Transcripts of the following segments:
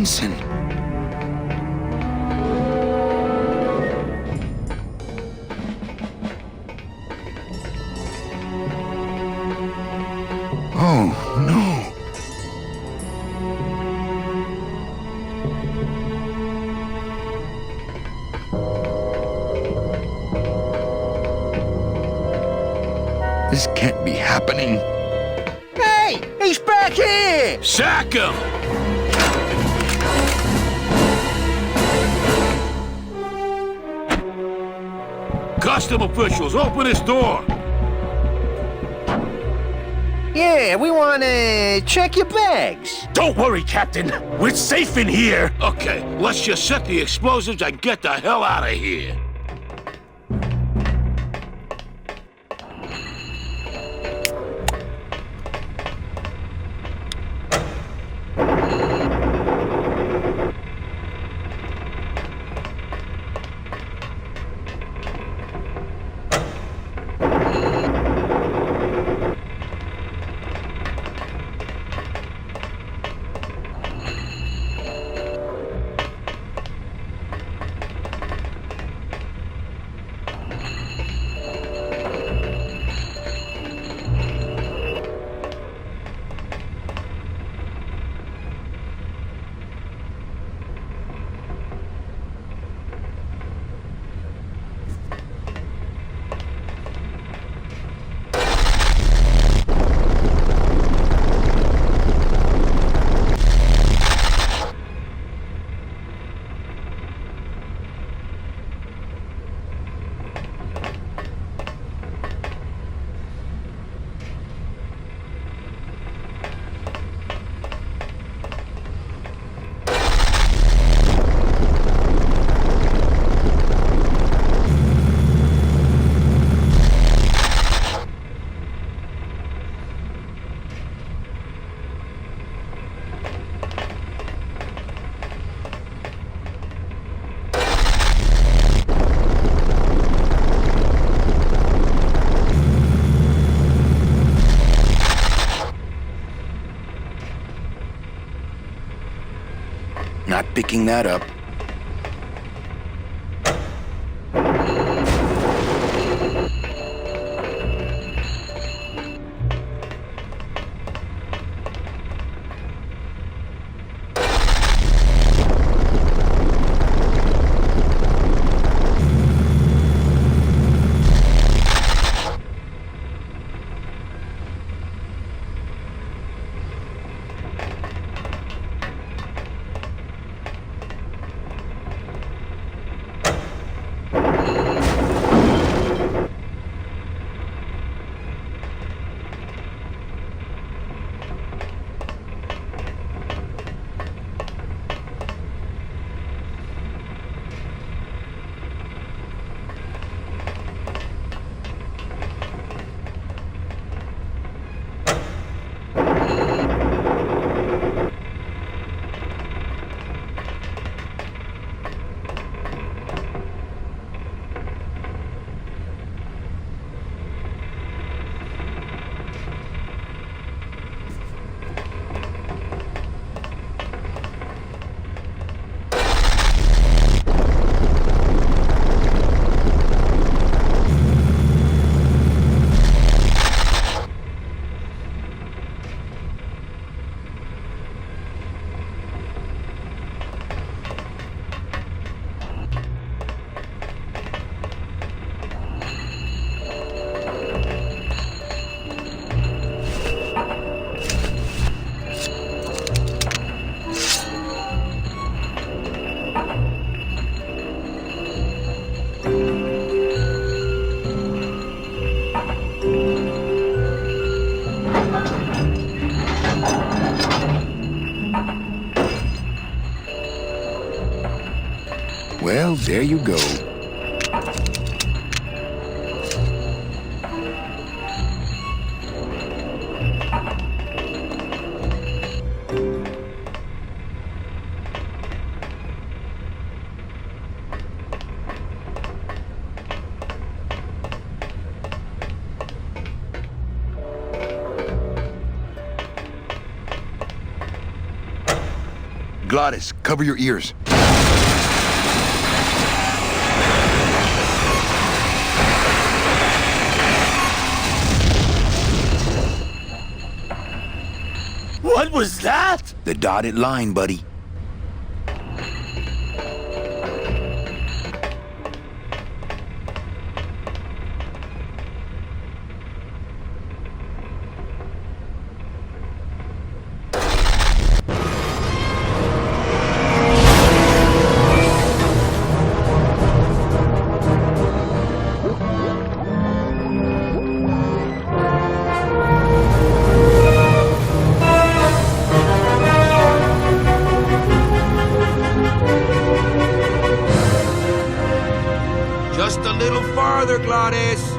Jensen. Oh, no. This can't be happening. Hey! He's back here! Sack him! Custom officials, open this door! Yeah, we want to check your bags. Don't worry, Captain. We're safe in here. Okay, let's just set the explosives and get the hell out of here. Not picking that up. Well, there you go. Glottis, cover your ears. What was that? The dotted line, buddy. Just a little farther, Glottis.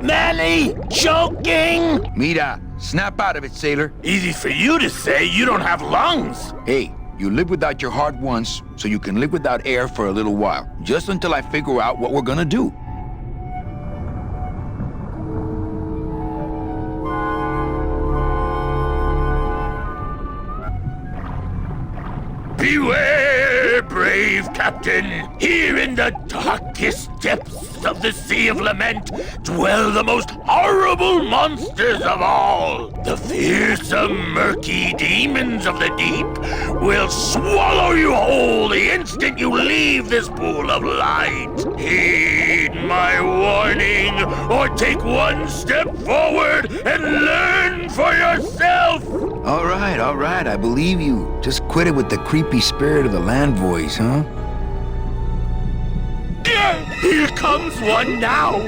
Manny, joking? Mira, snap out of it, sailor. Easy for you to say, you don't have lungs. Hey, you live without your heart once, so you can live without air for a little while. Just until I figure out what we're gonna do. Beware, brave captain. Here in the darkest depths of the Sea of Lament dwell the most horrible monsters of all. The fearsome, murky demons of the deep will swallow you whole the instant you leave this pool of light. Heed my warning, or take one step forward and learn for yourself. All right, I believe you. Just quit it with the creepy spirit of the land voice, huh? Here comes one now.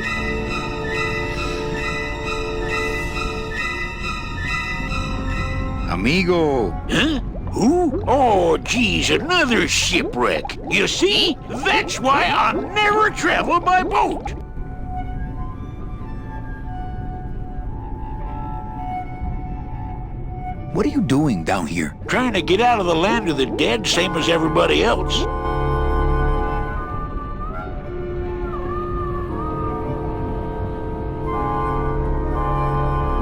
Amigo. Huh? Who? Oh, geez, another shipwreck. You see? That's why I never travel by boat. What are you doing down here? Trying to get out of the land of the dead, same as everybody else.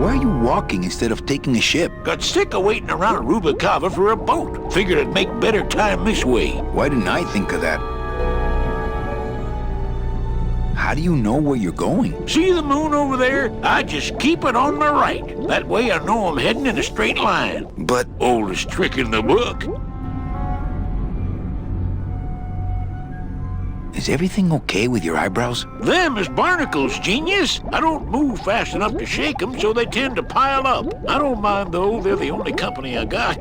Why are you walking instead of taking a ship? Got sick of waiting around Rubicava for a boat. Figured I'd make better time this way. Why didn't I think of that? How do you know where you're going? See the moon over there? I just keep it on my right. That way I know I'm heading in a straight line. But Oldest trick in the book. is everything okay with your eyebrows? Them is barnacles, genius. I don't move fast enough to shake them, so they tend to pile up. I don't mind, though. They're the only company I got.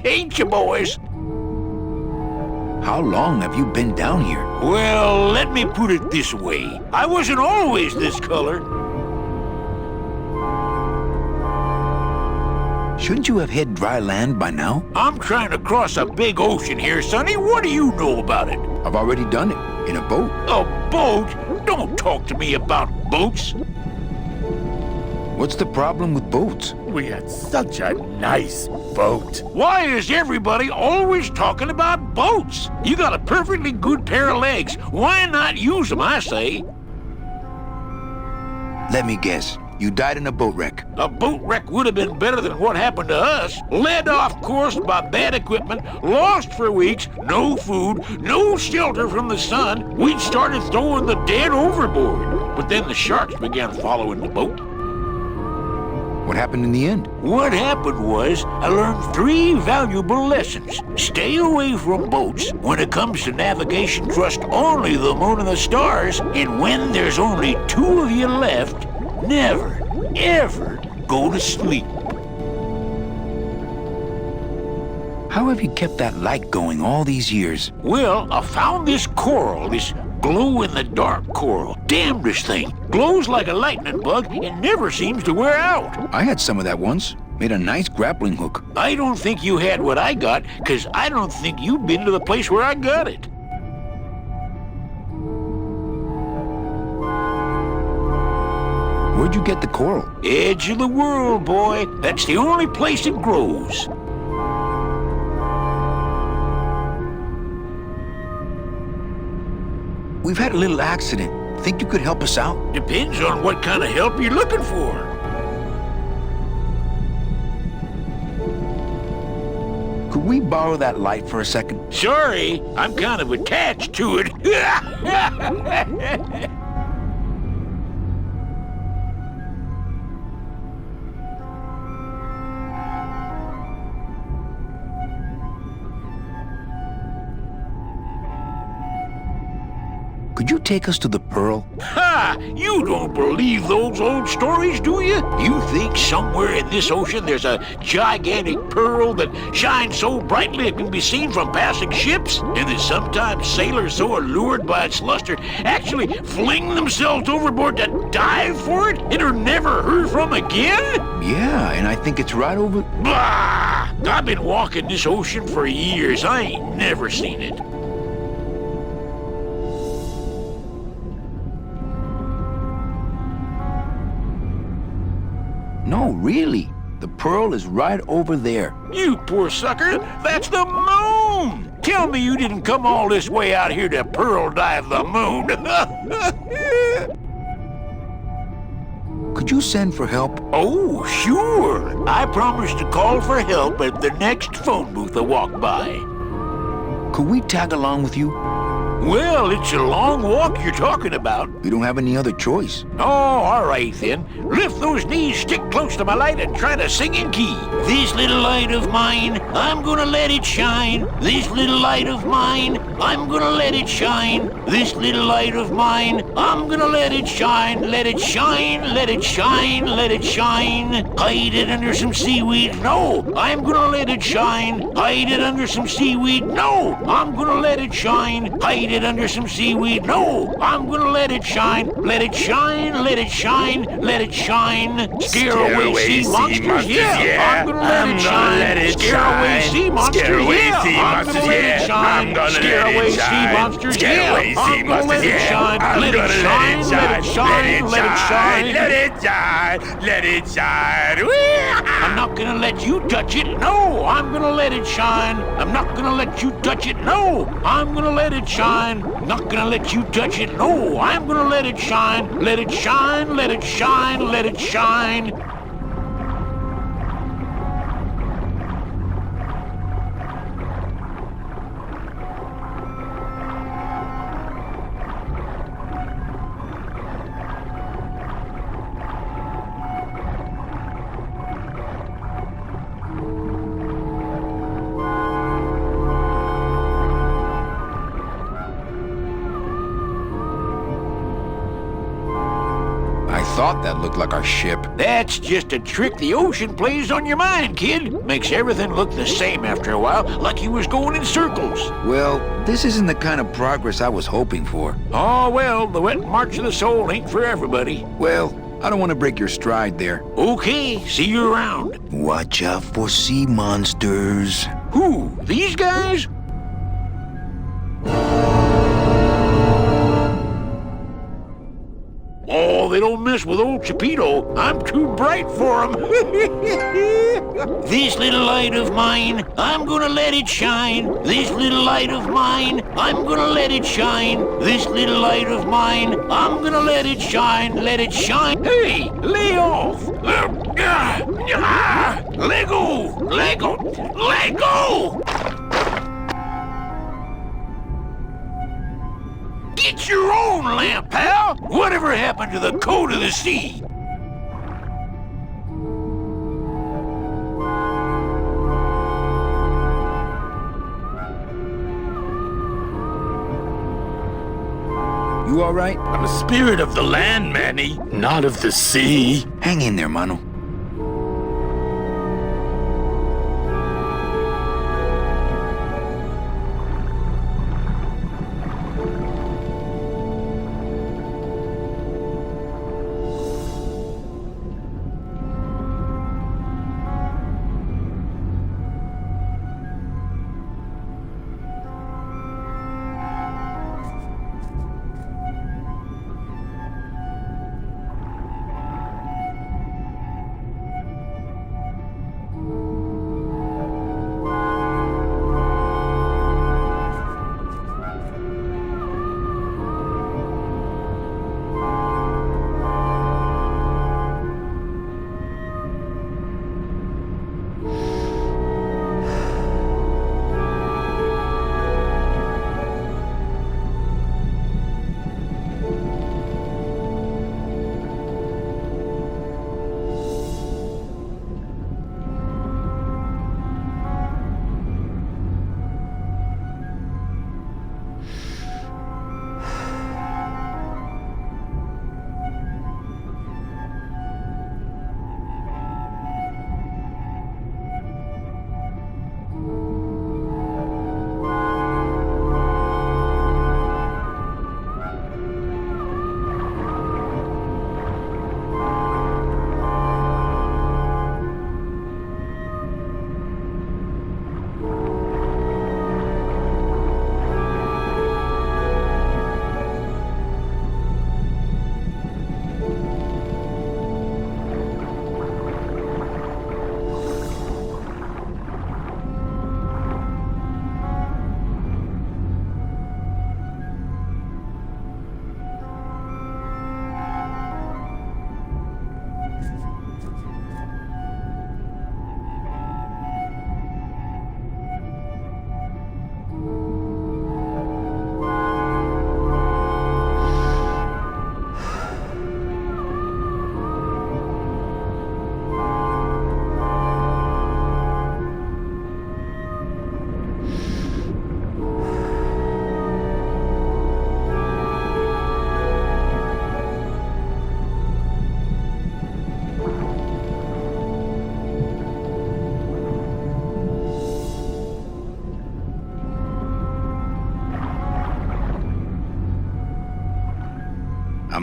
Ain't you, boys? How long have you been down here? Well, let me put it this way. I wasn't always this color. Shouldn't you have hit dry land by now? I'm trying to cross a big ocean here, Sonny. What do you know about it? I've already done it, in a boat. A boat? Don't talk to me about boats. What's the problem with boats? We had such a nice boat. Why is everybody always talking about boats? You got a perfectly good pair of legs. Why not use them, I say? Let me guess. You died in a boat wreck. A boat wreck would have been better than what happened to us. Led off course by bad equipment, lost for weeks, no food, no shelter from the sun. We'd started throwing the dead overboard. But then the sharks began following the boat. What happened in the end? What happened was, I learned 3 valuable lessons. Stay away from boats. When it comes to navigation, trust only the moon and the stars. And when there's only 2 of you left, never, ever go to sleep. How have you kept that light going all these years? Well, I found this coral, this glow-in-the-dark coral. Damnedest thing. Glows like a lightning bug and never seems to wear out. I had some of that once. Made a nice grappling hook. I don't think you had what I got, because I don't think you've been to the place where I got it. Where'd you get the coral? Edge of the world, boy. That's the only place it grows. We've had a little accident. Think you could help us out? Depends on what kind of help you're looking for. Could we borrow that light for a second? Sorry, I'm kind of attached to it. Could you take us to the Pearl? Ha! You don't believe those old stories, do you? You think somewhere in this ocean there's a gigantic pearl that shines so brightly it can be seen from passing ships? And that sometimes sailors so allured by its luster actually fling themselves overboard to dive for it and are never heard from again? Yeah, and I think it's right over... Bah! I've been walking this ocean for years. I ain't never seen it. No, really. The Pearl is right over there. You poor sucker, that's the moon! Tell me you didn't come all this way out here to pearl dive the moon. Could you send for help? Oh, sure. I promise to call for help at the next phone booth I walk by. Could we tag along with you? Well, it's a long walk you're talking about. We don't have any other choice. Oh, all right then. Lift those knees, stick close to my light, and try to sing in key. This little light of mine, I'm gonna let it shine. This little light of mine, I'm gonna let it shine. This little light of mine, I'm gonna let it shine. Let it shine, let it shine, let it shine. Hide it under some seaweed. No, I'm gonna let it shine. Hide it under some seaweed. No, I'm gonna let it shine. Hide it under some seaweed. No, I'm gonna let it shine. Let it shine, let it shine, let it shine. Scare away sea monsters, yeah. I'm gonna let it shine. Scare away sea monsters, yeah. I'm gonna let it shine. Scare away sea monsters, yeah. I'm gonna let it shine. Let it shine, let it shine, let it shine. Let it shine, let it shine. I'm not gonna let you touch it. No, I'm gonna let it shine. I'm not gonna let you touch it. No, I'm gonna let it shine. Not gonna let you touch it. No, I'm gonna let it shine. Let it shine, let it shine, let it shine. Thought that looked like our ship. That's just a trick the ocean plays on your mind, kid. Makes everything look the same after a while, like you was going in circles. Well, this isn't the kind of progress I was hoping for. Oh, well, the wet march of the soul ain't for everybody. Well, I don't want to break your stride there. Okay, see you around. Watch out for sea monsters. Who? These guys? Oh, they don't mess with old Chipito. I'm too bright for them. This little light of mine, I'm gonna let it shine. This little light of mine, I'm gonna let it shine. This little light of mine, I'm gonna let it shine. Let it shine. Hey, lay off. Let go. Let go. Let go. Get your own lamp, pal! Whatever happened to the code of the sea? You all right? I'm a spirit of the land, Manny, not of the sea. Hang in there, Mano.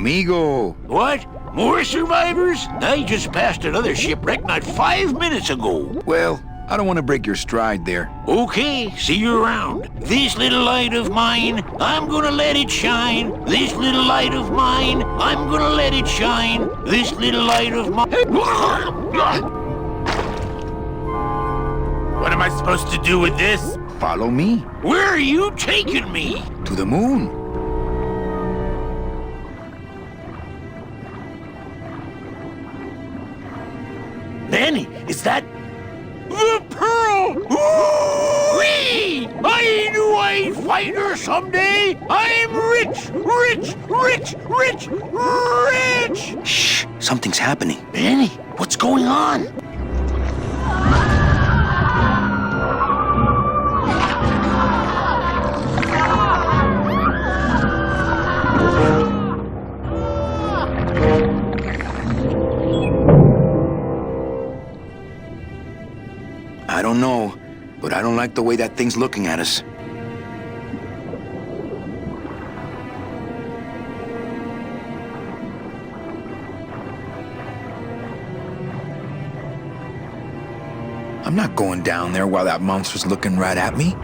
Amigo. What? More survivors? I just passed another shipwreck not 5 minutes ago. Well, I don't want to break your stride there. Okay, see you around. This little light of mine, I'm gonna let it shine. This little light of mine, I'm gonna let it shine. This little light of mine. What am I supposed to do with this? Follow me. Where are you taking me? To the moon. Manny, is that... the pearl! Whee! I knew I'd find her someday! I'm rich, rich, rich, rich, rich! Shh, something's happening. Manny, what's going on? I don't know, but I don't like the way that thing's looking at us. I'm not going down there while that monster's looking right at me.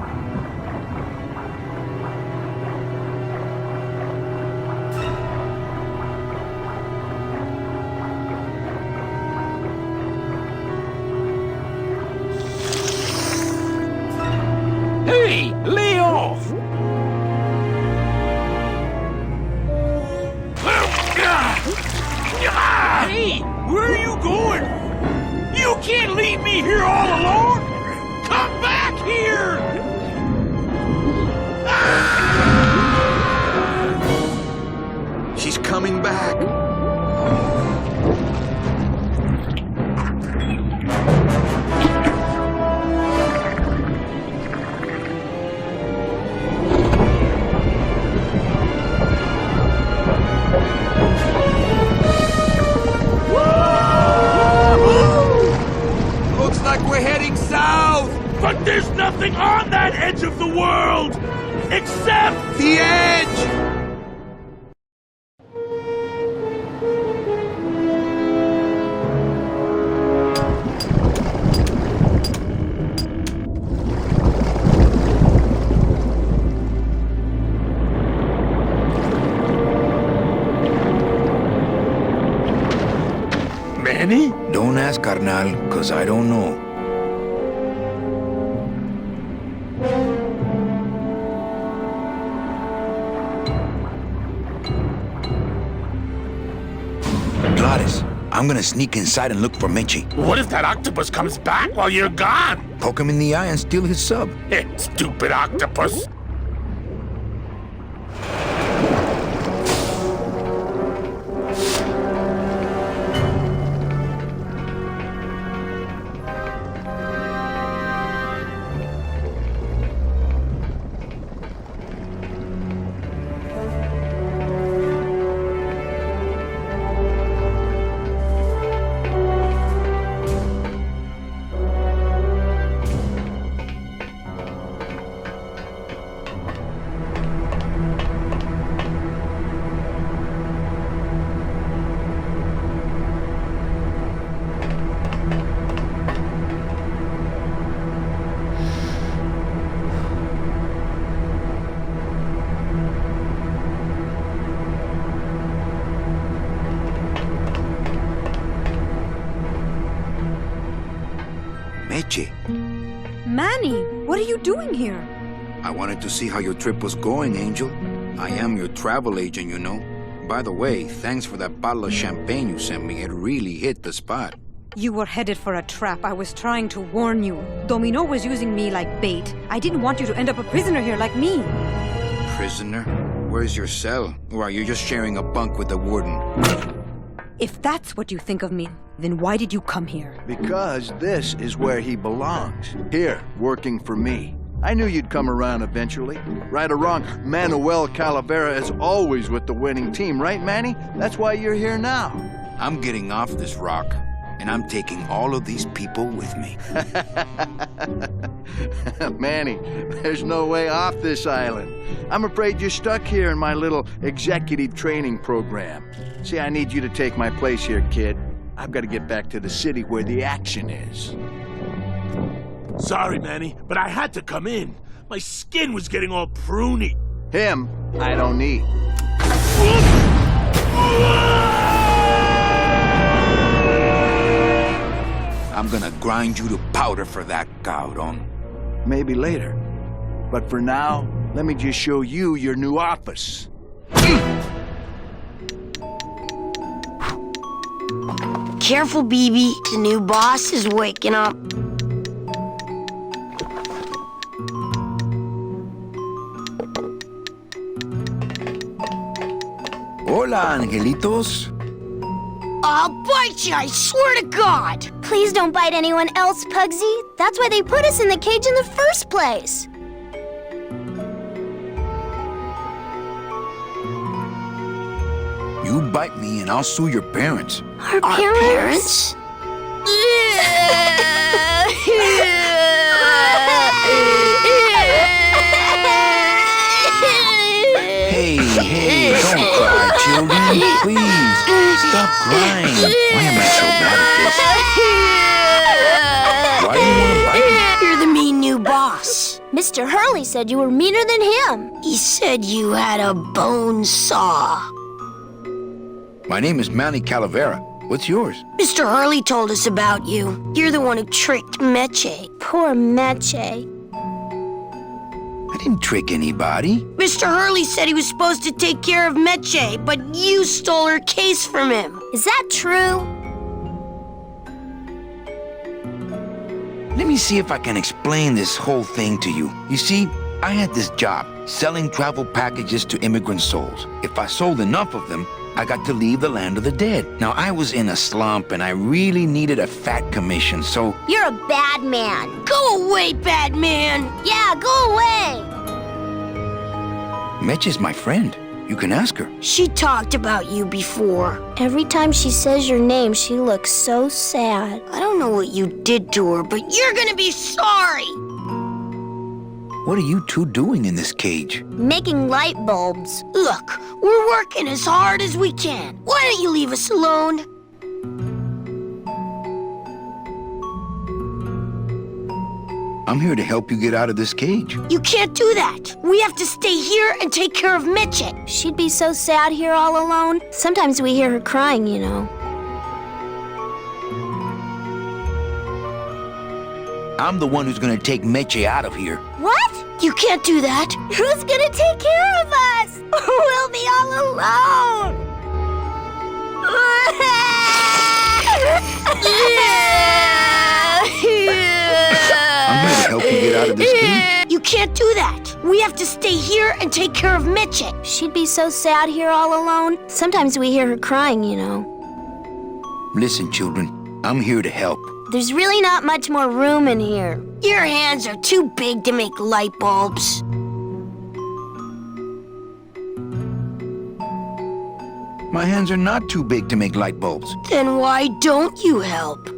Hey, lay off! Hey, where are you going? You can't leave me here all alone! Come back here! She's coming back. Looks like we're heading south. But there's nothing on that edge of the world! Except... The edge! Manny? Don't ask, carnal, cause I don't know. Gladys, I'm gonna sneak inside and look for Meche. What if that octopus comes back while you're gone? Poke him in the eye and steal his sub. Stupid octopus. Meche, Manny, what are you doing here? I wanted to see how your trip was going, Angel. I am your travel agent, you know. By the way, thanks for that bottle of champagne you sent me. It really hit the spot. You were headed for a trap. I was trying to warn you. Domino was using me like bait. I didn't want you to end up a prisoner here like me. Prisoner? Where's your cell? Or are you just sharing a bunk with the warden? If that's what you think of me, then why did you come here? Because this is where he belongs. Here, working for me. I knew you'd come around eventually. Right or wrong, Manuel Calavera is always with the winning team, right, Manny? That's why you're here now. I'm getting off this rock. and I'm taking all of these people with me. Manny, there's no way off this island. I'm afraid you're stuck here in my little executive training program. See, I need you to take my place here, kid. I've got to get back to the city where the action is. Sorry, Manny, but I had to come in. My skin was getting all pruny. Him, I don't need. I'm gonna grind you to powder for that, cabrón. Maybe later. But for now, let me just show you your new office. Careful, BB. The new boss is waking up. Hola, angelitos. I'll bite you, I swear to God! Please don't bite anyone else, Pugsy. That's why they put us in the cage in the first place. You bite me and I'll sue your parents. Our Our parents? Hey, don't cry, children. Please, stop crying. Why am I so bad at this? Why do you want to bite me? You're the mean new boss. Mr. Hurley said you were meaner than him. He said you had a bone saw. My name is Manny Calavera. What's yours? Mr. Hurley told us about you. You're the one who tricked Meche. Poor Meche. I didn't trick anybody. Mr. Hurley said he was supposed to take care of Meche, but you stole her case from him. Is that true? Let me see if I can explain this whole thing to you. You see, I had this job, selling travel packages to immigrant souls. If I sold enough of them, I got to leave the land of the dead. Now, I was in a slump and I really needed a fat commission, so... You're a bad man. Go away, bad man. Yeah, go away. Meche's my friend. You can ask her. She talked about you before. Every time she says your name, she looks so sad. I don't know what you did to her, but you're gonna be sorry. What are you two doing in this cage? Making light bulbs. Look, we're working as hard as we can. Why don't you leave us alone? I'm here to help you get out of this cage. You can't do that. We have to stay here and take care of Meche. She'd be so sad here all alone. Sometimes we hear her crying, you know. I'm the one who's gonna take Meche out of here. What? You can't do that. Who's gonna take care of us? We'll be all alone. I'm here to help you get out of this cage. You can't do that. We have to stay here and take care of Meche. She'd be so sad here all alone. Sometimes we hear her crying, you know. Listen, children, I'm here to help. There's really not much more room in here. Your hands are too big to make light bulbs. My hands are not too big to make light bulbs. Then why don't you help?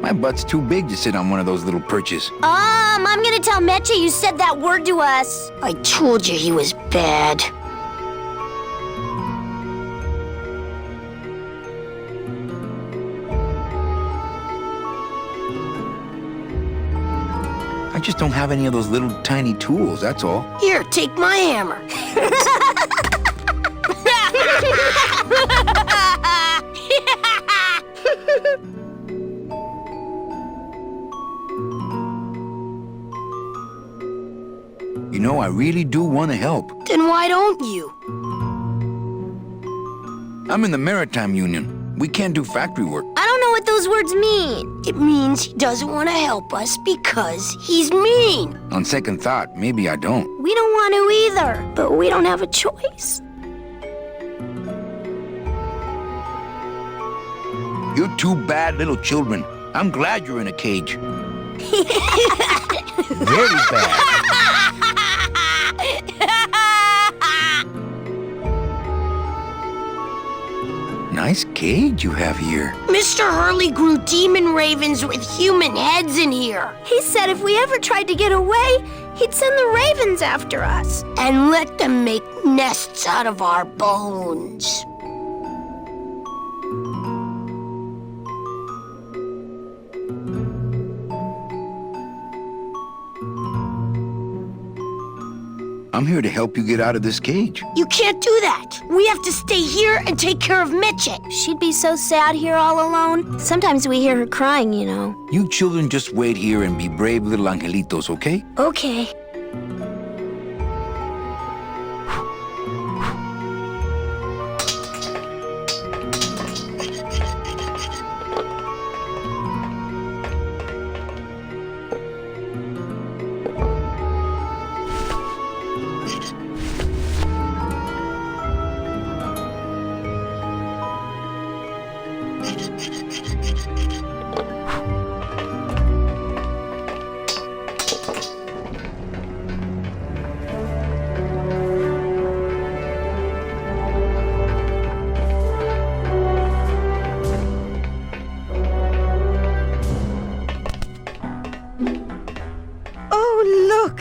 My butt's too big to sit on one of those little perches. I'm gonna tell Meche you said that word to us. I told you he was bad. I just don't have any of those little tiny tools, that's all. Here, take my hammer. You know, I really do want to help. Then why don't you? I'm in the Maritime Union. We can't do factory work. I don't know what those words mean. It means he doesn't want to help us because he's mean. On second thought, maybe I don't. We don't want to either, but we don't have a choice. You're two bad little children. I'm glad you're in a cage. Very bad. nice cage you have here. Mr. Hurley grew demon ravens with human heads in here. He said if we ever tried to get away, he'd send the ravens after us. And let them make nests out of our bones. I'm here to help you get out of this cage. You can't do that. We have to stay here and take care of Meche. She'd be so sad here all alone. Sometimes we hear her crying, you know. You children just wait here and be brave little angelitos, okay? Okay.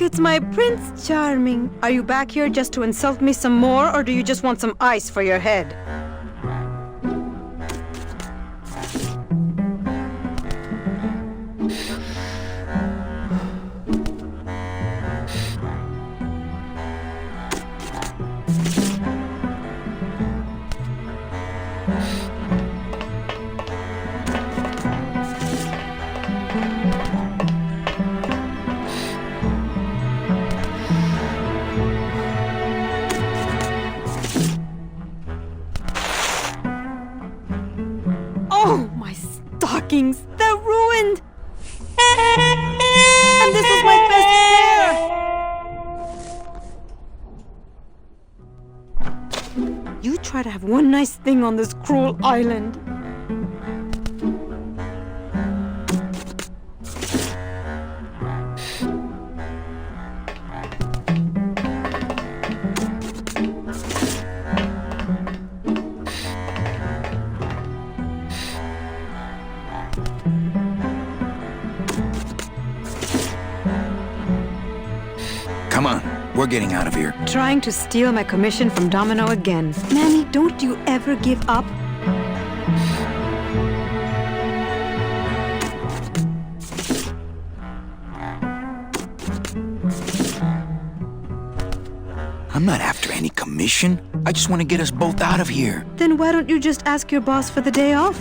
It's my Prince Charming. Are you back here just to insult me some more, or do you just want some ice for your head? Oh, my stockings! They're ruined! And this was my best pair! You try to have one nice thing on this cruel island. Come on, we're getting out of here. Trying to steal my commission from Domino again. Manny, don't you ever give up? I'm not after any commission. I just want to get us both out of here. Then why don't you just ask your boss for the day off?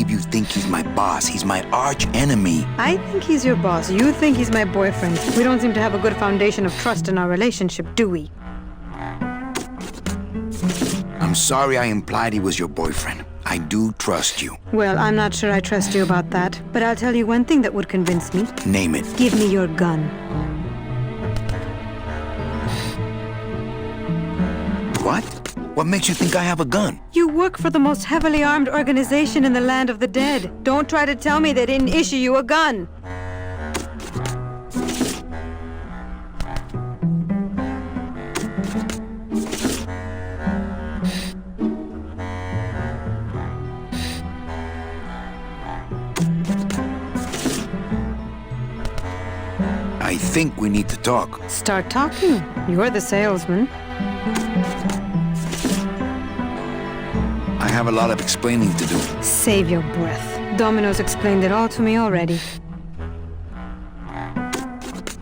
You think he's my boss. He's my arch enemy. I think he's your boss. You think he's my boyfriend. We don't seem to have a good foundation of trust in our relationship, do we? I'm sorry I implied he was your boyfriend. I do trust you. Well, I'm not sure I trust you about that. But I'll tell you one thing that would convince me. Name it. Give me your gun. What? What makes you think I have a gun? You work for the most heavily armed organization in the land of the dead. Don't try to tell me they didn't issue you a gun. I think we need to talk. Start talking. You're the salesman. I have a lot of explaining to do. Save your breath. Domino's explained it all to me already.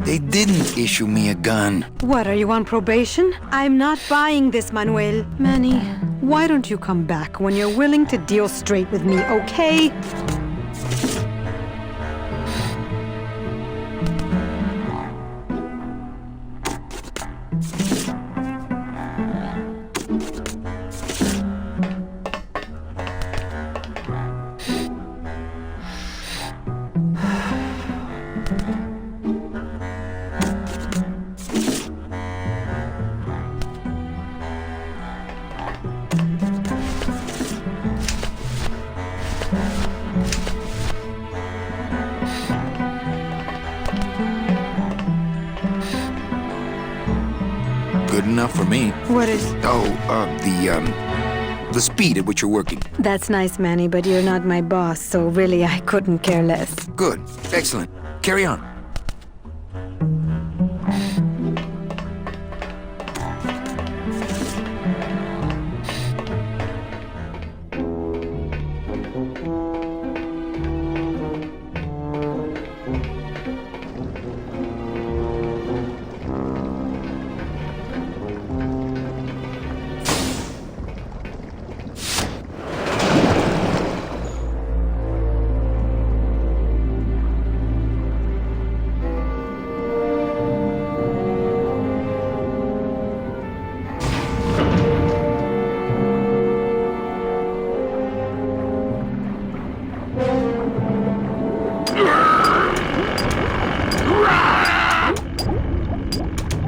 They didn't issue me a gun. What, are you on probation? I'm not buying this, Manuel. Manny, why don't you come back when you're willing to deal straight with me, okay? Good enough for me. What is... The speed at which you're working. That's nice, Manny, but you're not my boss, so really I couldn't care less. Good. Excellent. Carry on.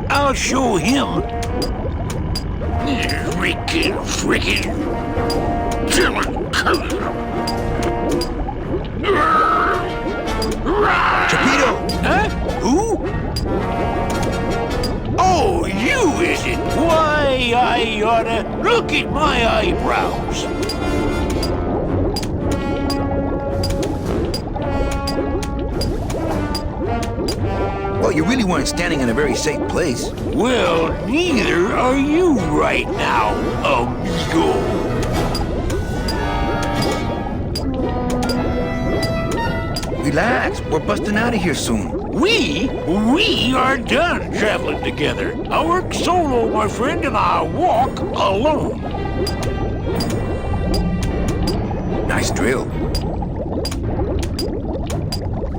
I'll show him. Frickin' Chapito! Huh? Who? Oh, you, is it? Why, I oughta look at my eyebrows. Well, you really weren't standing in a very safe place. Well, neither are you right now, amigo. Relax. We're busting out of here soon. We are done traveling together. I work solo, my friend, and I walk alone. Nice drill.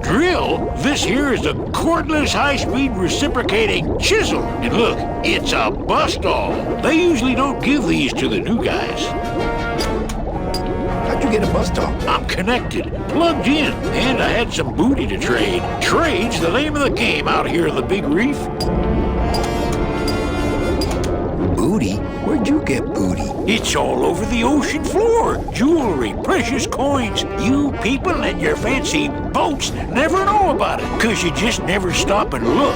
Drill? This here is a cordless, high-speed reciprocating chisel. And look, it's a bust-all. They usually don't give these to the new guys. How'd you get a bust off? I'm connected, plugged in, and I had some booty to trade. Trade's the name of the game out here in the Big Reef. Booty? Where'd you get booty? It's all over the ocean floor. Jewelry, precious coins. You people and your fancy boats never know about it, 'cause you just never stop and look.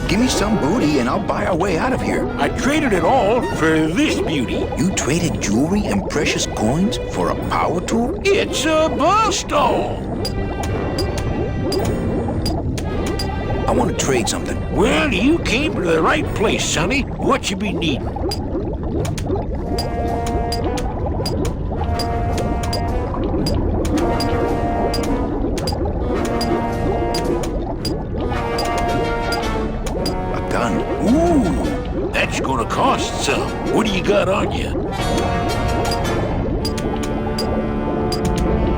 Give me some booty and I'll buy our way out of here. I traded it all for this beauty. You traded jewelry and precious coins for a power tool? It's a bust-all. I want to trade something. Well, you came to the right place, Sonny. What you be needing? A gun. Ooh, that's gonna cost some. What do you got on you?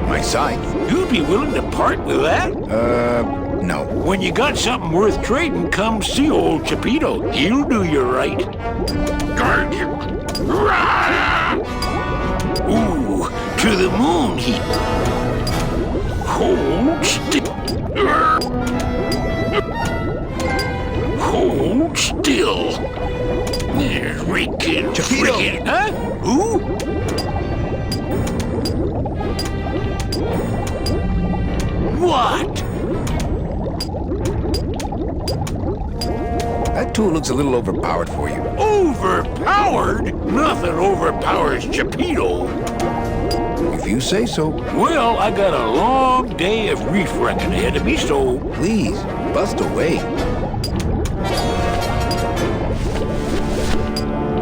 My scythe. You'd be willing to part with that? No. When you got something worth trading, come see old Chapito. He'll do you right. Ooh, to the moon he... Hold still. Hold still. Freaking, Chapito. freaking... Huh? Who? What? That tool looks a little overpowered for you. Overpowered? Nothing overpowers Chapito. If you say so. Well, I got a long day of reef wrecking ahead of me, so... Please, bust away.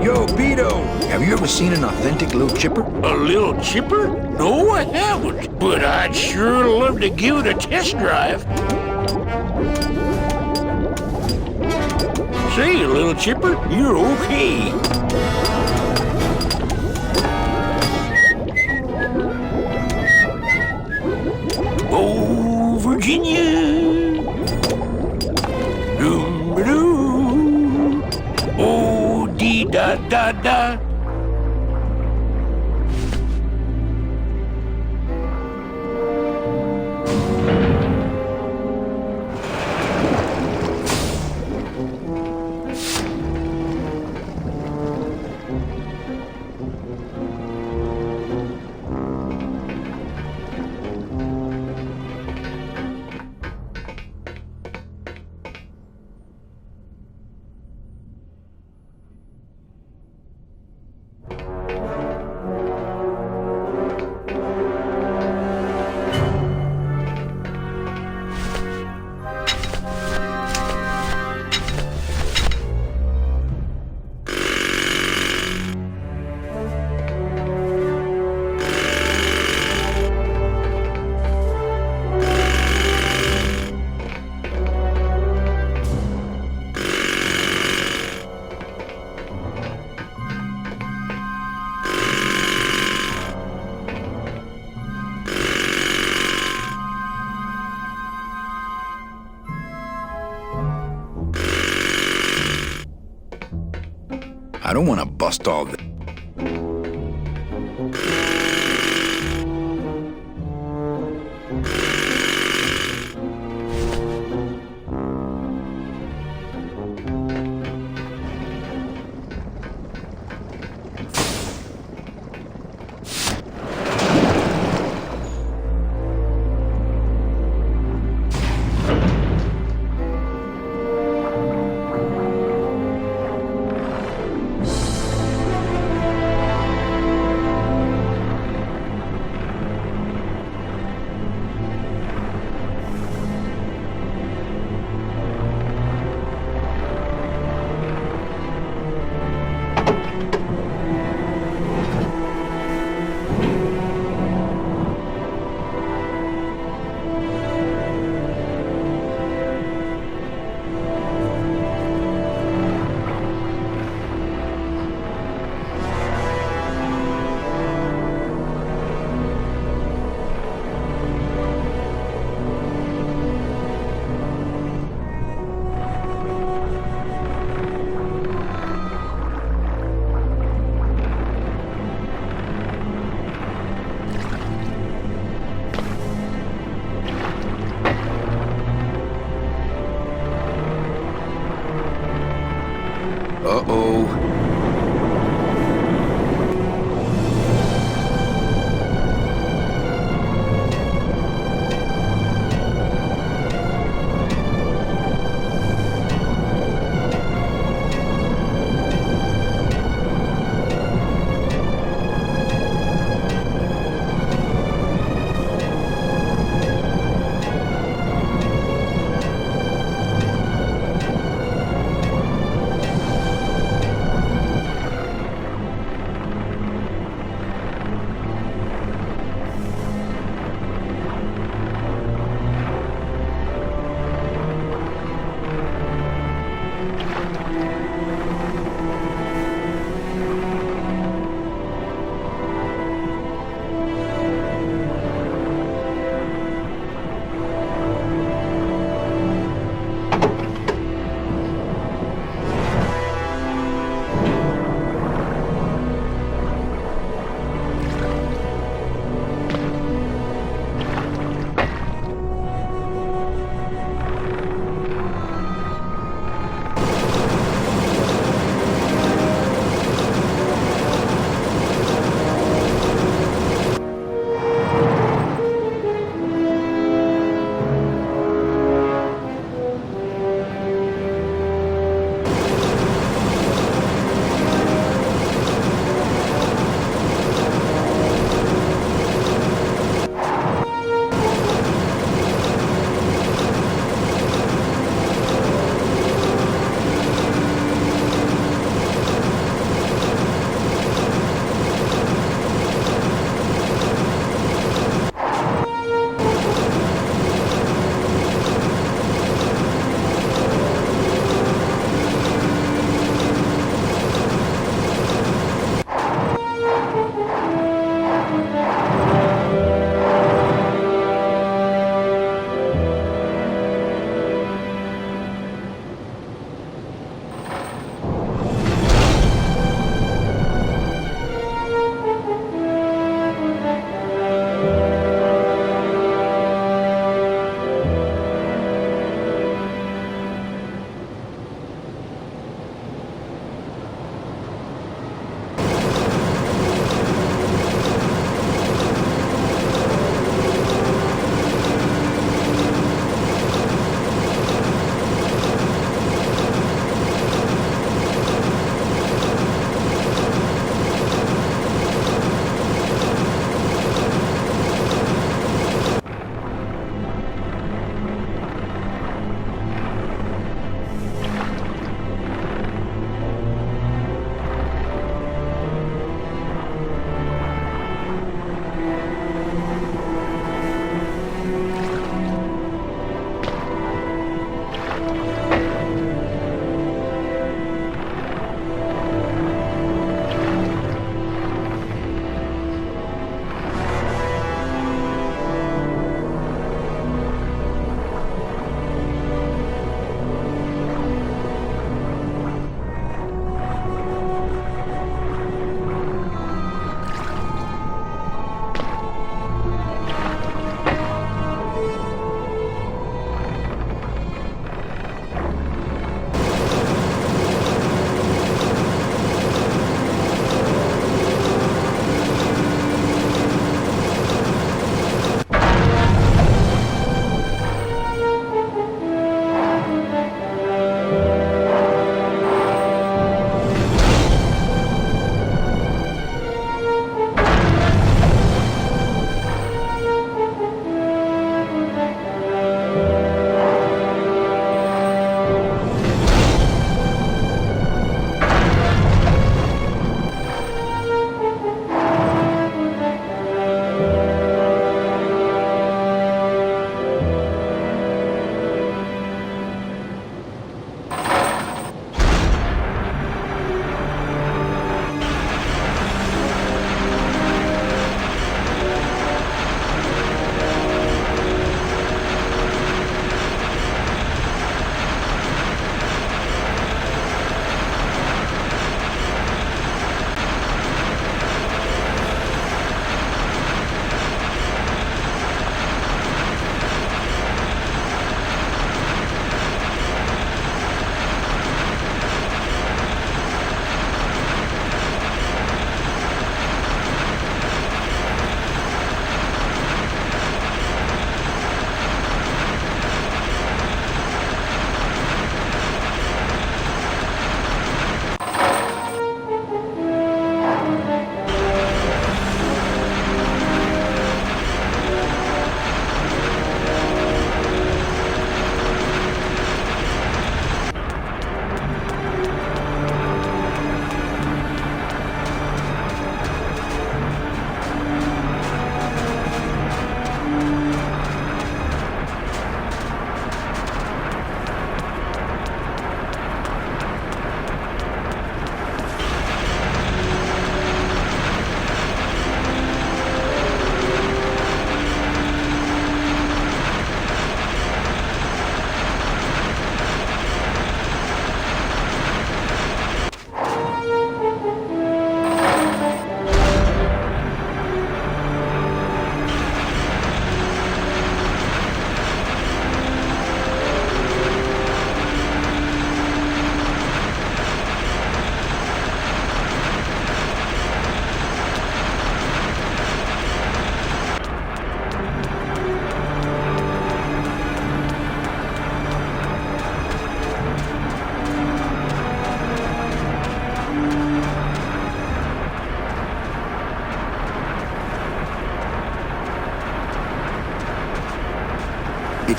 Yo, Pito! Have you ever seen an authentic little chipper? A little chipper? No, I haven't. But I'd sure love to give it a test drive. Say, little chipper, you're okay. Oh, Virginia. Doom-ba-doo. Oh, dee-da-da-da. I don't want to bust all the... Uh-oh.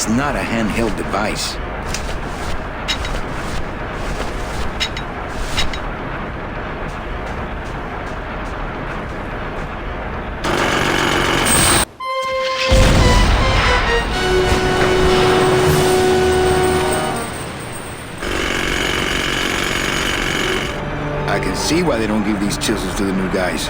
It's not a handheld device. I can see why they don't give these chisels to the new guys.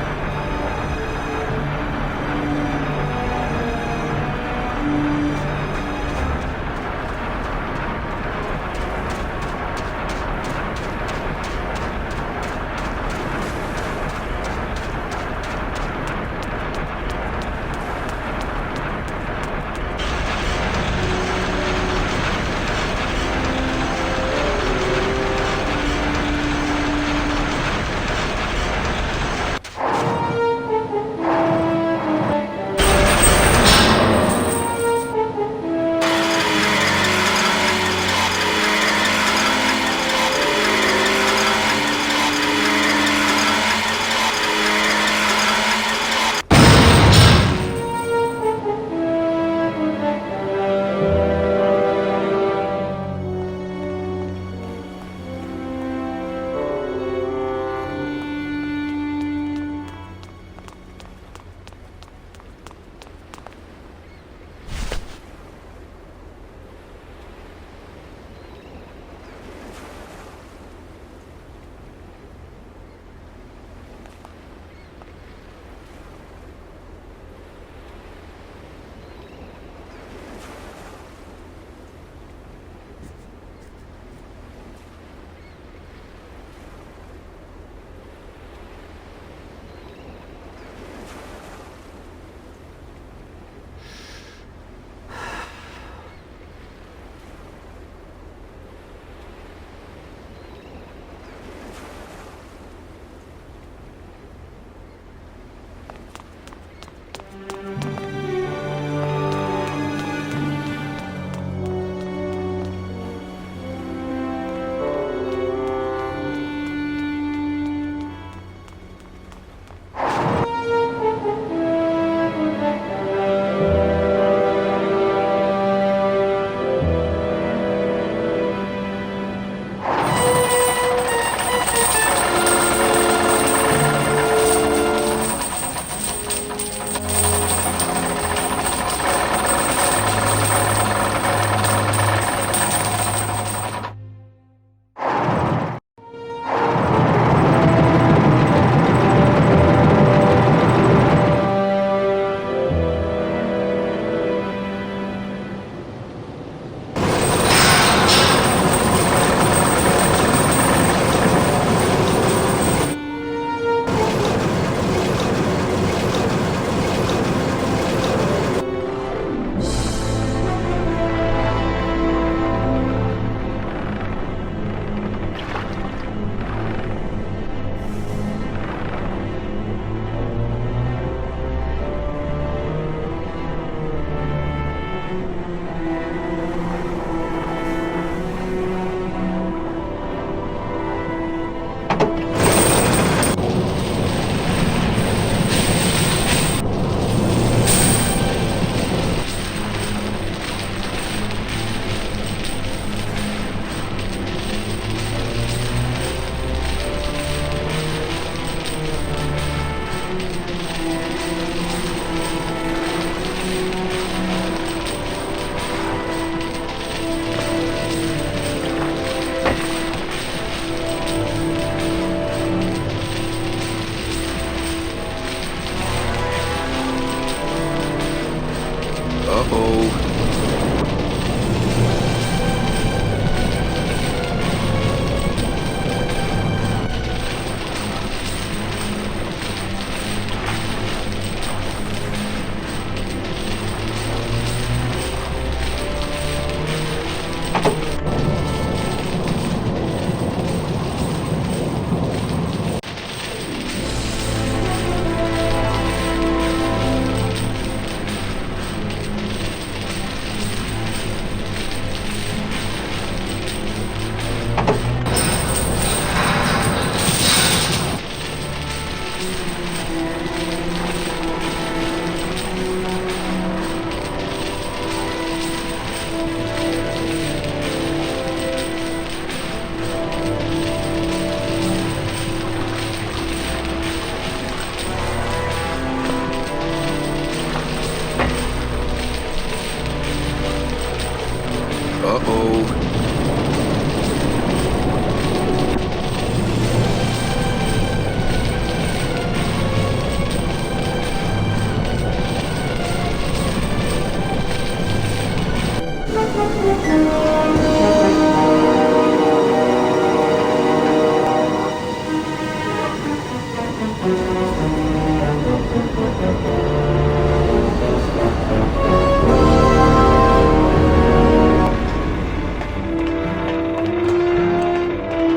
Uh-oh.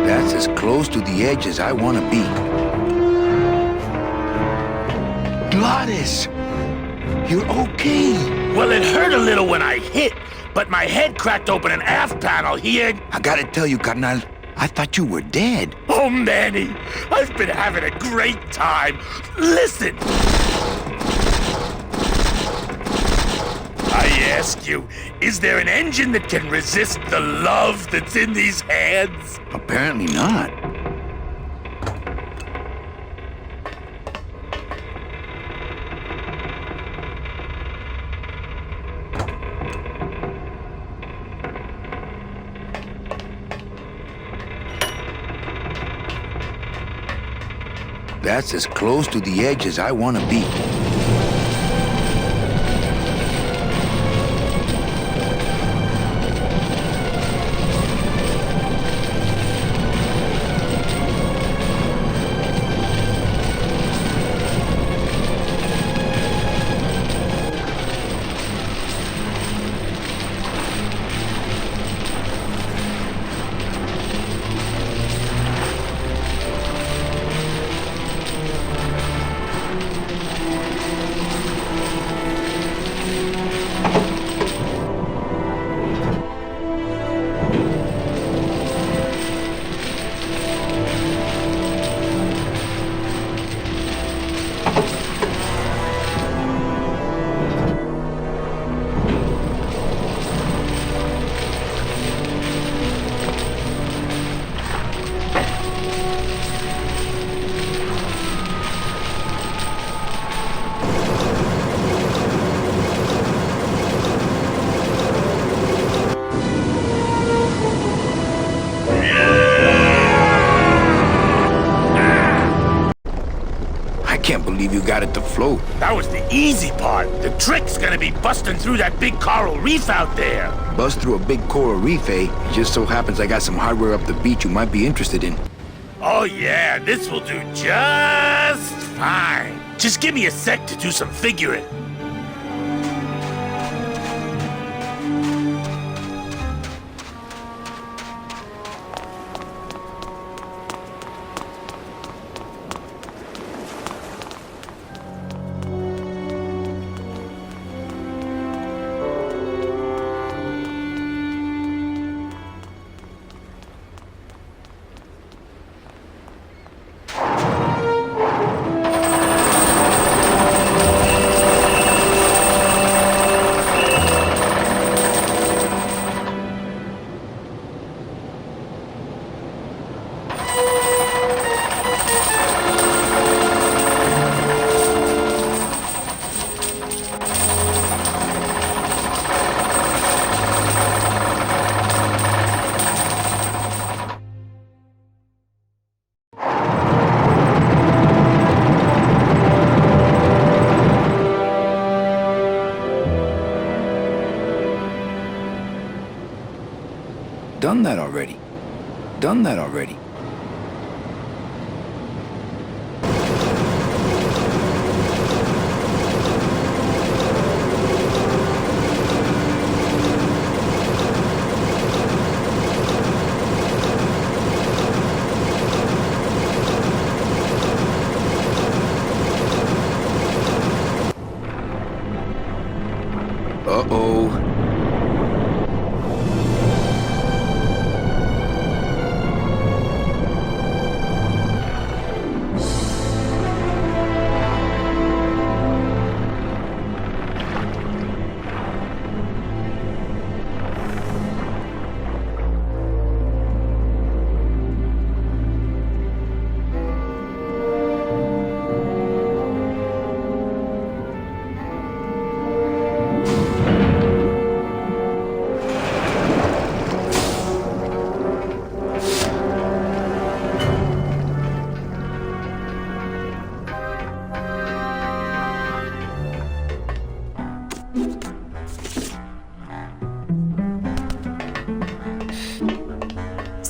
That's as close to the edge as I want to be. Glottis! You're okay! Well, it hurt a little when I hit, but my head cracked open an aft panel here. I gotta tell you, carnal, I thought you were dead. Oh, Manny, I've been having a great time. Listen. I ask you, is there an engine that can resist the love that's in these hands? Apparently not. That's as close to the edge as I want to be. You got it to float. That was the easy part. The trick's gonna be busting through that big coral reef out there. Bust through a big coral reef, eh? It just so happens I got some hardware up the beach you might be interested in. Oh yeah, this will do just fine. Just give me a sec to do some figuring. Done that already. Done that already. Uh-oh.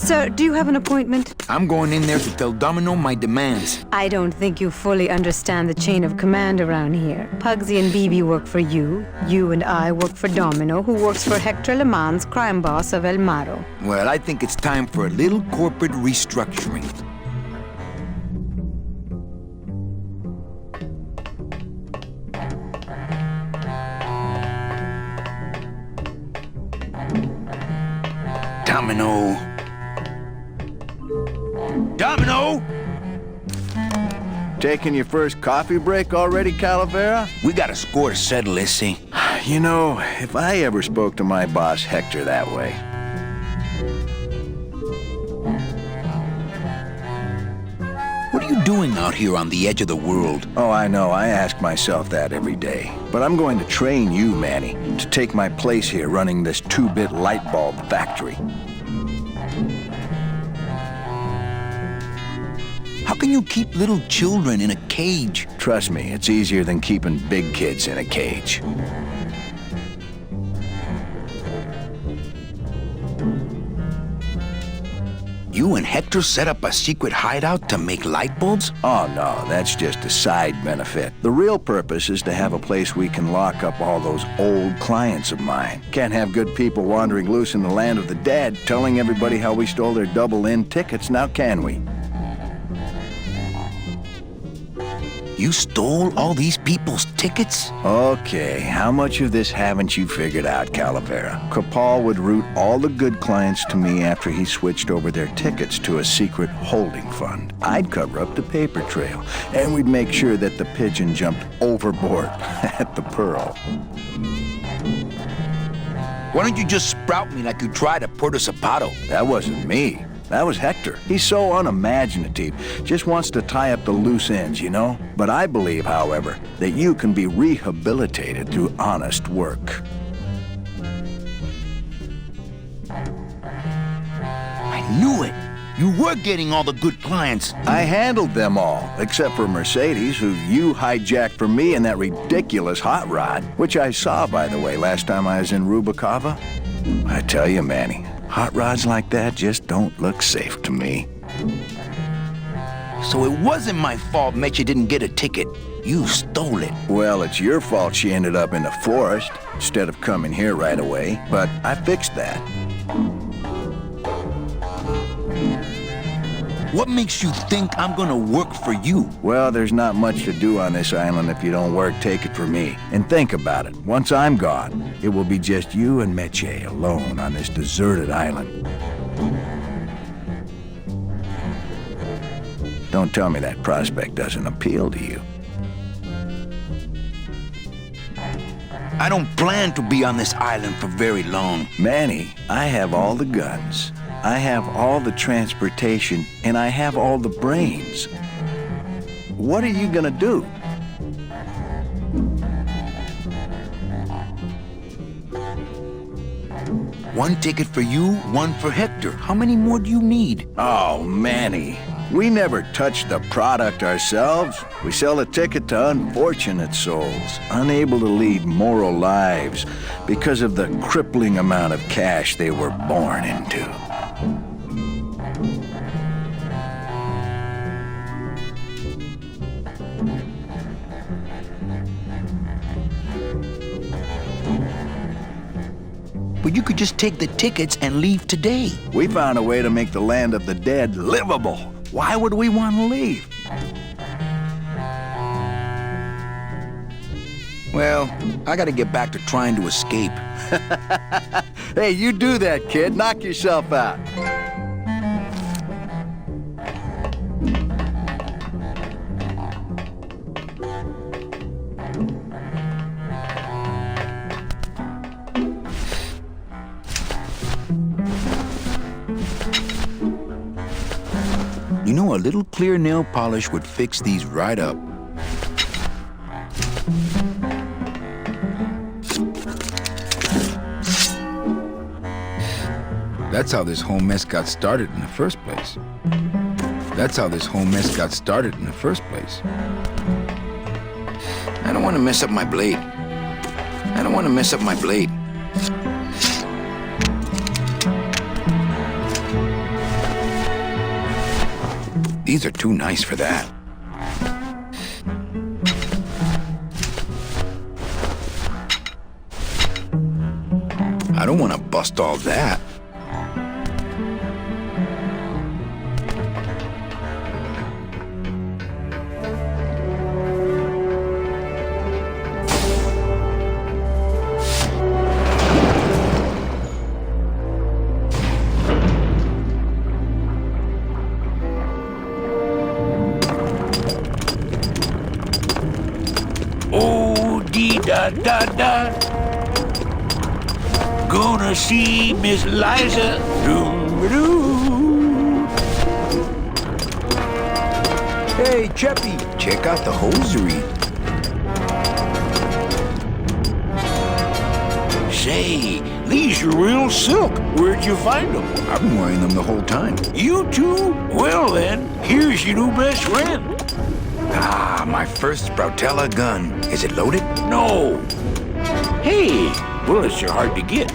Sir, do you have an appointment? I'm going in there to tell Domino my demands. I don't think you fully understand the chain of command around here. Pugsy and BB work for you. You and I work for Domino, who works for Hector Le Mans, crime boss of El Maro. Well, I think it's time for a little corporate restructuring. Domino. Domino! Taking your first coffee break already, Calavera? We got a score to settle, Issy. You know, if I ever spoke to my boss Hector that way. What are you doing out here on the edge of the world? Oh, I know, I ask myself that every day. But I'm going to train you, Manny, to take my place here running this 2-bit light bulb factory. How can you keep little children in a cage? Trust me, it's easier than keeping big kids in a cage. You and Hector set up a secret hideout to make light bulbs? Oh, no, that's just a side benefit. The real purpose is to have a place we can lock up all those old clients of mine. Can't have good people wandering loose in the land of the dead, telling everybody how we stole their double-in tickets, now can we? You stole all these people's tickets? Okay, how much of this haven't you figured out, Calavera? Capal would route all the good clients to me after he switched over their tickets to a secret holding fund. I'd cover up the paper trail, and we'd make sure that the pigeon jumped overboard at the Pearl. Why don't you just sprout me like you tried at Puerto Zapato? That wasn't me. That was Hector. He's so unimaginative, just wants to tie up the loose ends, you know? But I believe, however, that you can be rehabilitated through honest work. I knew it! You were getting all the good clients. I handled them all, except for Mercedes, who you hijacked from me in that ridiculous hot rod, which I saw, by the way, last time I was in Rubacava. I tell you, Manny, hot rods like that just don't look safe to me. So it wasn't my fault Meche didn't get a ticket. You stole it. Well, it's your fault she ended up in the forest instead of coming here right away, but I fixed that. What makes you think I'm gonna work for you? Well, there's not much to do on this island if you don't work, take it from me. And think about it. Once I'm gone, it will be just you and Meche alone on this deserted island. Don't tell me that prospect doesn't appeal to you. I don't plan to be on this island for very long. Manny, I have all the guns. I have all the transportation, and I have all the brains. What are you gonna do? One ticket for you, one for Hector. How many more do you need? Oh, Manny, we never touch the product ourselves. We sell a ticket to unfortunate souls, unable to lead moral lives because of the crippling amount of cash they were born into. But you could just take the tickets and leave today. We found a way to make the land of the dead livable. Why would we want to leave? Well, I gotta get back to trying to escape. Hey, you do that, kid. Knock yourself out. You know, a little clear nail polish would fix these right up. That's how this whole mess got started in the first place. That's how this whole mess got started in the first place. I don't want to mess up my blade. I don't want to mess up my blade. These are too nice for that. I don't want to bust all that. Oh, dee da da da. Gonna see Miss Liza. Doo-doo. Hey, Cheppy, check out the hosiery. Say, these are real silk. Where'd you find them? I've been wearing them the whole time. You too? Well then, here's your new best friend. Ah, my first Sproutella gun. Is it loaded? No. Hey, bullets are hard to get.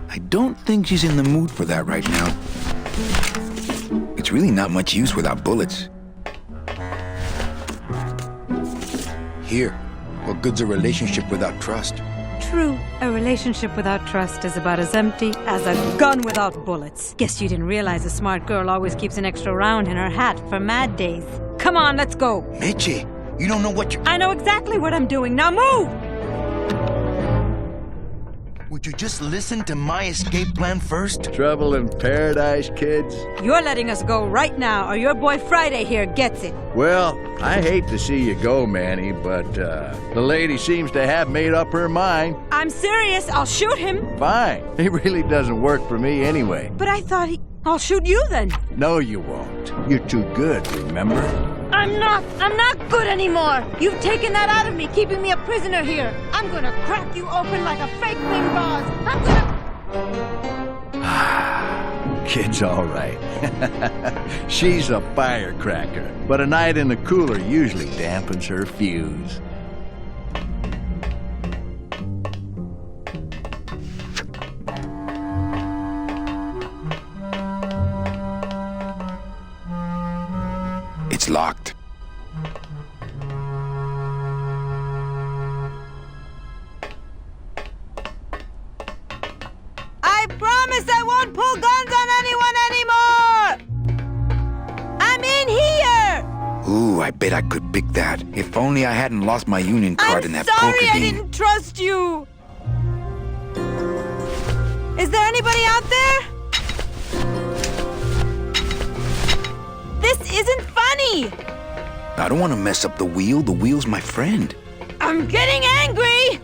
I don't think she's in the mood for that right now. It's really not much use without bullets. Here, what good's a relationship without trust? True, a relationship without trust is about as empty as a gun without bullets. Guess you didn't realize a smart girl always keeps an extra round in her hat for mad days. Come on, let's go. Meche, you don't know what you're... I know exactly what I'm doing. Now move! Would you just listen to my escape plan first? Trouble in paradise, kids? You're letting us go right now, or your boy Friday here gets it. Well, I hate to see you go, Manny, but the lady seems to have made up her mind. I'm serious. I'll shoot him. Fine. It really doesn't work for me anyway. But I thought I'll shoot you then. No, you won't. You're too good, remember? I'm not good anymore. You've taken that out of me, keeping me a prisoner here. I'm gonna crack you open like a fake wing gauze. I'm gonna... Kid's all right. She's a firecracker, but a night in the cooler usually dampens her fuse. It's locked. I promise I won't pull guns on anyone anymore! I'm in here! Ooh, I bet I could pick that. If only I hadn't lost my union card in that I'm sorry poker I game. didn't trust you! Is there anybody out there? This isn't funny! I don't want to mess up the wheel. The wheel's my friend. I'm getting angry!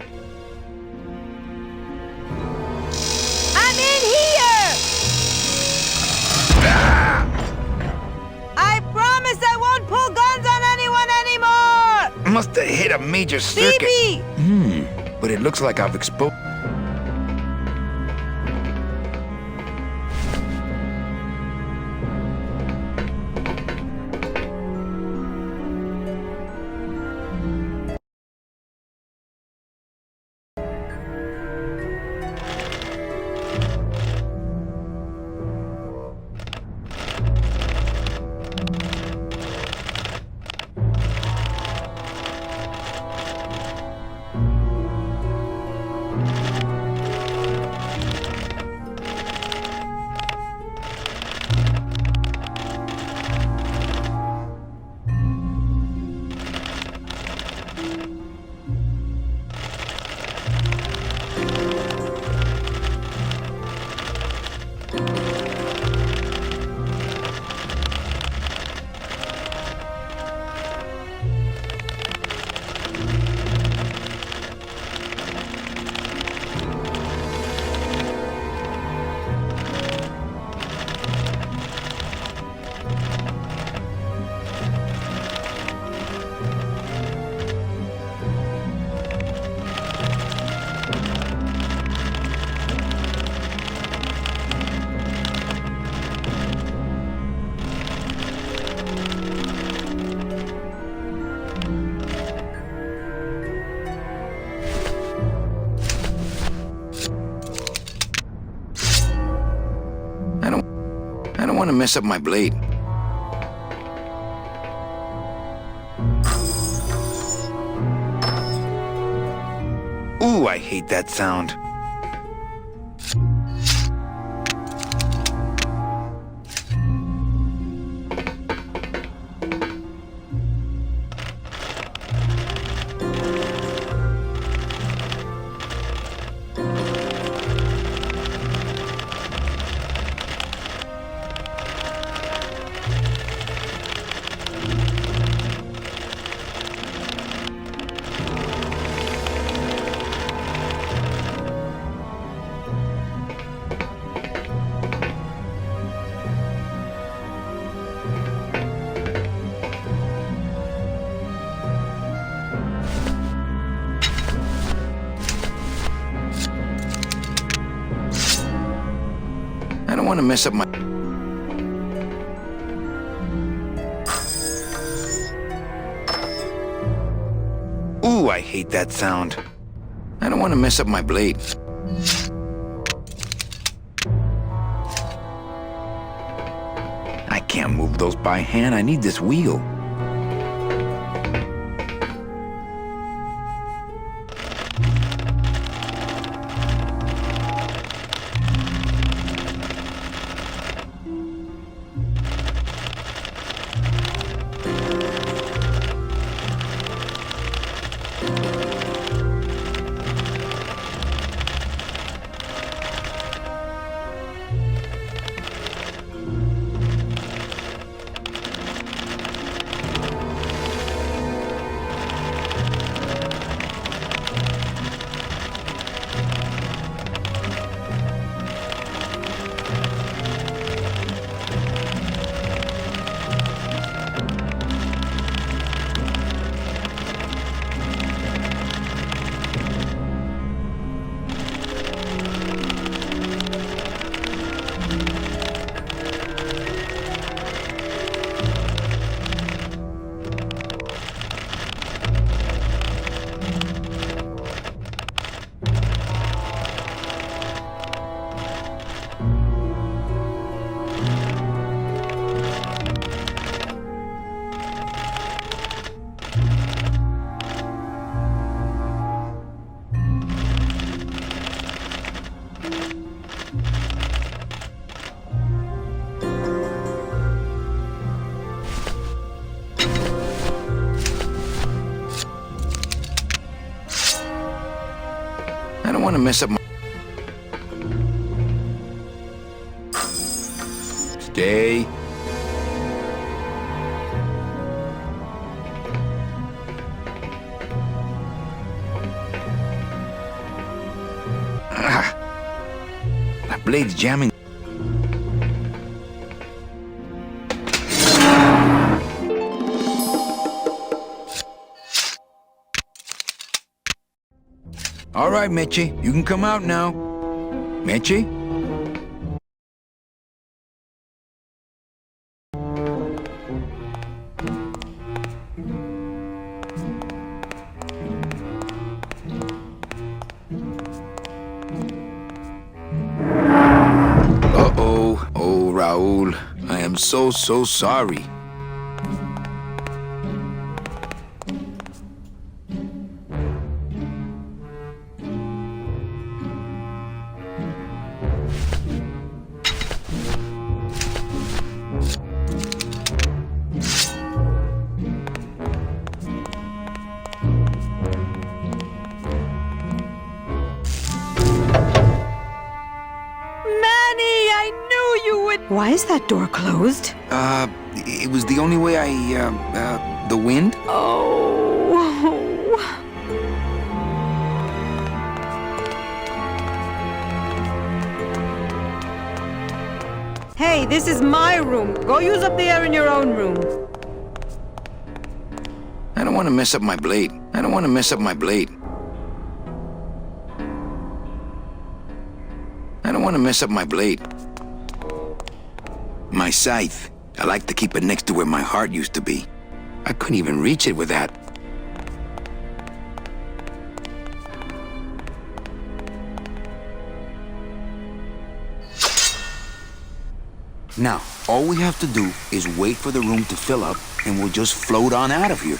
I'm in here! I promise I won't pull guns on anyone anymore! Must have hit a major circuit. Phoebe! But it looks like I've exposed... want to mess up my blade. Ooh, I hate that sound. I don't want to mess up my... Ooh, I hate that sound. I don't want to mess up my blade. I can't move those by hand. I need this wheel. I don't want to mess up my... Stay. That blade's jamming. All right, Meche, you can come out now. Meche? Uh-oh. Oh, Raul, I am so sorry. Why is that door closed? It was the only way the wind? Oh. Hey, this is my room. Go use up the air in your own room. I don't want to mess up my blade. I don't want to mess up my blade. I don't want to mess up my blade. My scythe. I like to keep it next to where my heart used to be. I couldn't even reach it with that. Now, all we have to do is wait for the room to fill up, and we'll just float on out of here.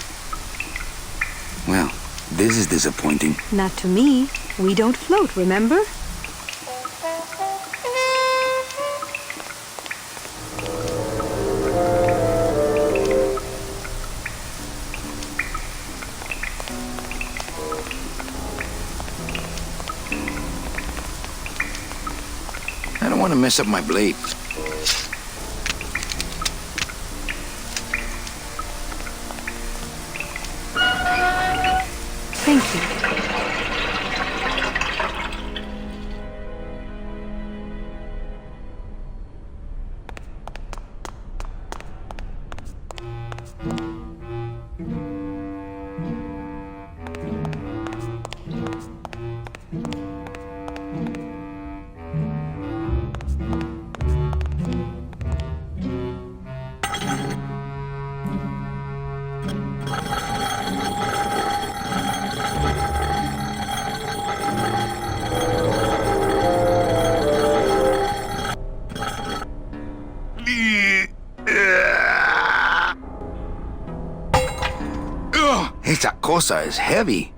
Well, this is disappointing. Not to me. We don't float, remember? I don't want to mess up my blade. Thank you. Esa cosa is heavy.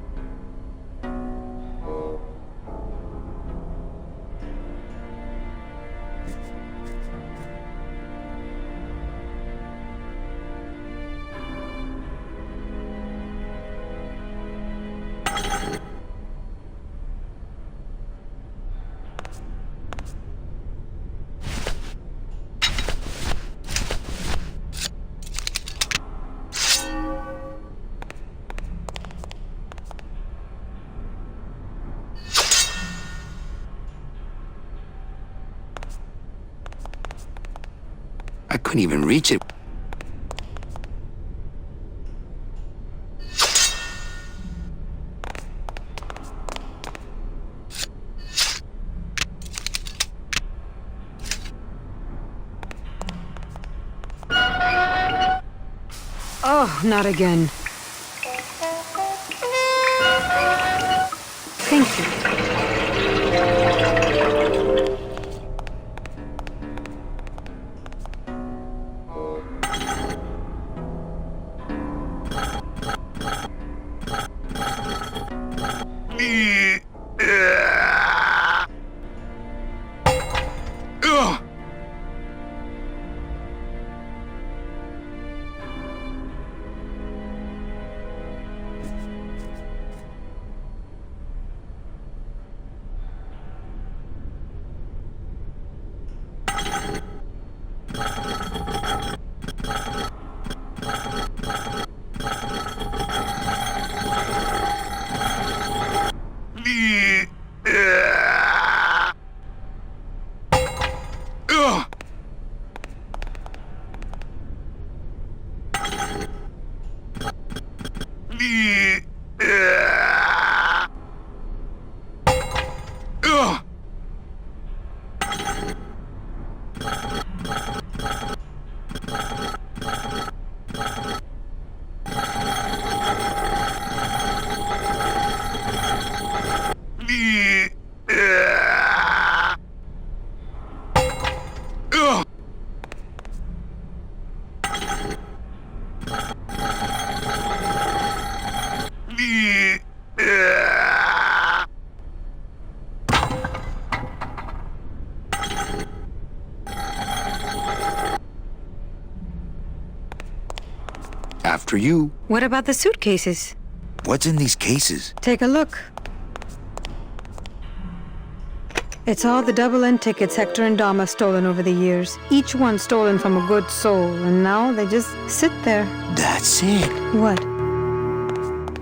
I couldn't even reach it. Oh, not again. Thank you. After you. What about the suitcases? What's in these cases? Take a look. It's all the double-end tickets Hector and Dom have stolen over the years. Each one stolen from a good soul, and now they just sit there. That's it. What?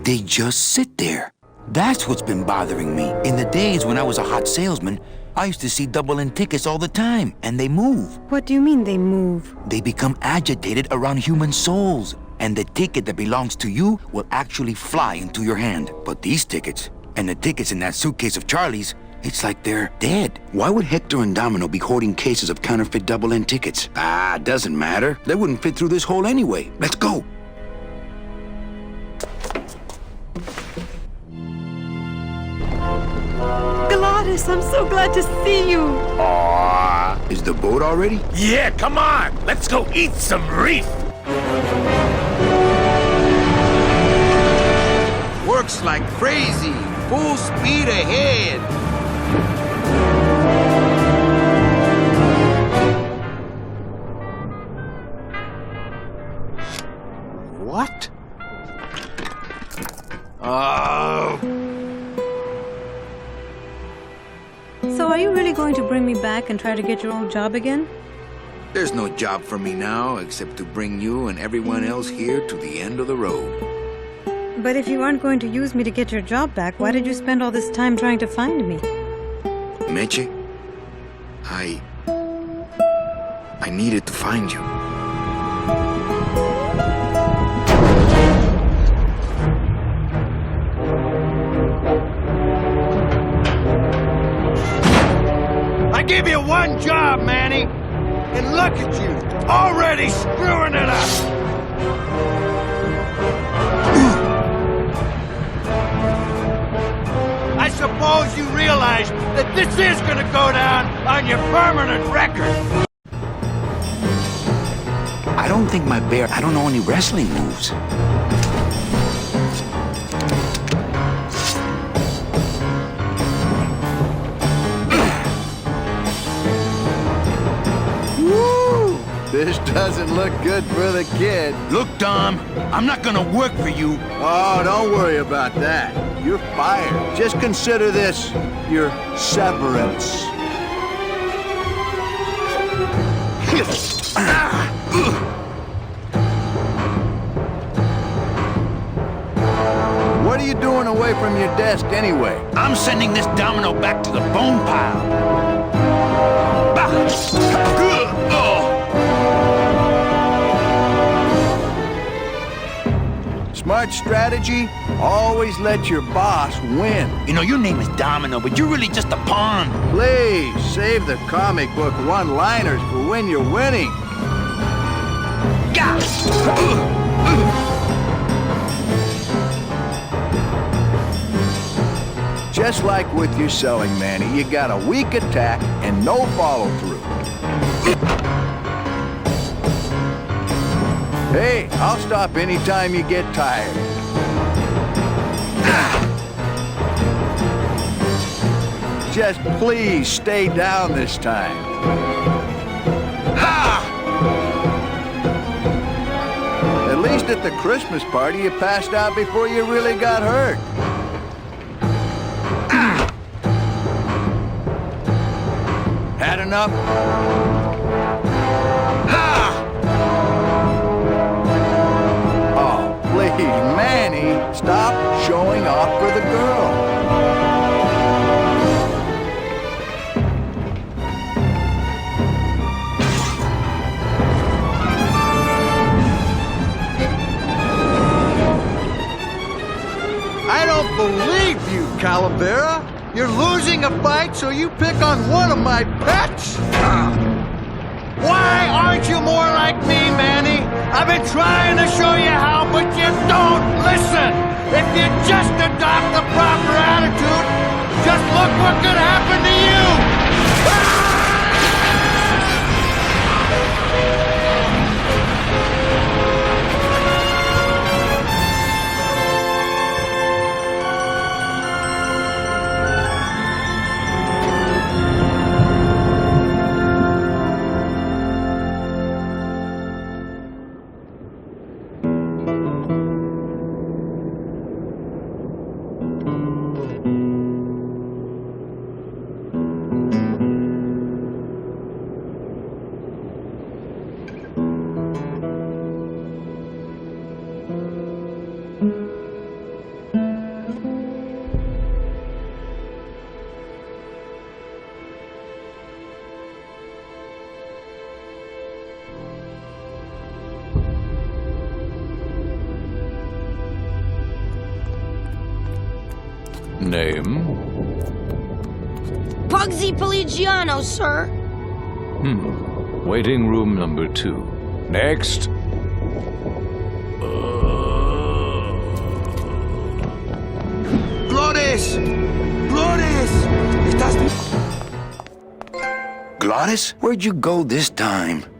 They just sit there. That's what's been bothering me. In the days when I was a hot salesman, I used to see double-end tickets all the time, and they move. What do you mean they move? They become agitated around human souls, and the ticket that belongs to you will actually fly into your hand. But these tickets, and the tickets in that suitcase of Charlie's, it's like they're dead. Why would Hector and Domino be hoarding cases of counterfeit double-end tickets? Ah, doesn't matter. They wouldn't fit through this hole anyway. Let's go. Claudius, I'm so glad to see you. Aw. Is the boat already? Yeah, come on. Let's go eat some reef. Works like crazy. Full speed ahead. What? Oh. So are you really going to bring me back and try to get your old job again? There's no job for me now except to bring you and everyone else here to the end of the road. But if you aren't going to use me to get your job back, why did you spend all this time trying to find me? Meche, I needed to find you. I gave you one job, Manny. And look at you, already screwing it up. I suppose you realize that this is gonna go down on your permanent record. I don't think I don't know any wrestling moves. Woo! This doesn't look good for the kid. Look, Dom, I'm not gonna work for you. Oh, don't worry about that. You're fired. Just consider this your severance. What are you doing away from your desk anyway? I'm sending this domino back to the bone pile. Smart strategy, always let your boss win. You know, your name is Domino, but you're really just a pawn. Please, save the comic book one-liners for when you're winning. Just like with your selling, Manny, you got a weak attack and no follow-through. Hey, I'll stop anytime you get tired. Just please stay down this time. At least at the Christmas party, you passed out before you really got hurt. Had enough? Oh, please, Manny, stop showing off for the girl. I don't believe you, Calavera. You're losing a fight, so you pick on one of my pets? Why aren't you more like me, Manny? I've been trying to show you how, but you don't listen. If you just adopt the proper attitude, just look what could happen to you. Name? Pugsy Poligiano, sir. Waiting room number 2. Next. ¡Flores! ¡Flores! ¡Estás Glottis, where'd you go this time?